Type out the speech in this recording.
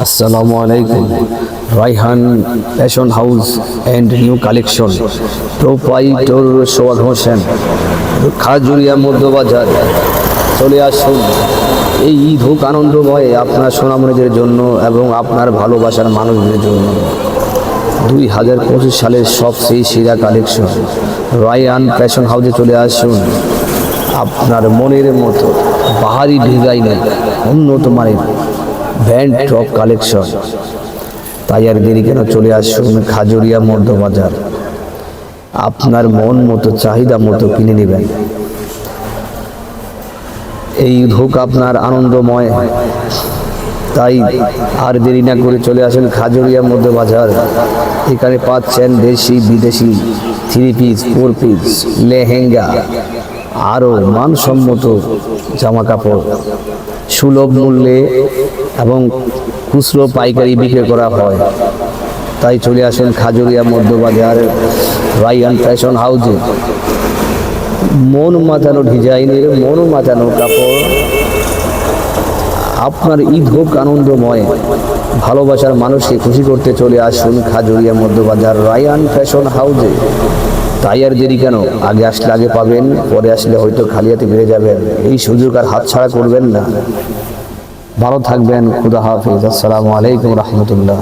আসসালামু আলাইকুম। Raihan fashion house and new collection, proprietor Sohag Hossain, Khajuria Madhyabazar. চলে আসুন। এই ঈদ হোক আনন্দময় আপনার সোনামণিদের জন্য এবং আপনার ভালোবাসার মানুষদের জন্য। 2025 সালের সবচেয়ে সেরা কালেকশন রায়হান ফ্যাশন হাউসে চলে আসুন। আপনার মনের মতো বাহারি ডিজাইনের উন্নত মানের ব্র্যান্ড টপ কালেকশন। তাই আর দেরি কেন, চলে আসুন খাজুরিয়া মধ্যবাজার। আপনার মন মতো চাহিদা মতো কিনে নেবেন। এই ঈদ হোক আপনার আনন্দময়, তাই আর দেরি না করে চলে আসেন খাজুরিয়া মধ্যবাজার। এখানে পাচ্ছেন দেশি বিদেশি 3 পিস 4 পিস লেহেঙ্গা, আরও মানসম্মত জামা কাপড় সুলভ মূল্যে এবং খুচরো পাইকারি বিক্রি করা হয়। তাই চলে আসেন খাজুরিয়া মধ্যবাজার রায়হান ফ্যাশন হাউসে। মন মাতানো ডিজাইনের, মন মাতানো কাপড়। আপনার ঈদ হোক আনন্দময়, ভালোবাসার মানুষকে খুশি করতে চলে আসুন খাজুরিয়া মধ্যবাজার রায়হান ফ্যাশন হাউসে। তাই আর দেরি কেন, আগে আসলে আগে পাবেন, পরে আসলে হয়তো খালি হাতে পেয়ে যাবেন। এই সুযোগ আর হাতছাড়া করবেন না। ভালো থাকবেন। খুদা হাফেজ। আসসালামু আলাইকুম রহমতুল্লাহ।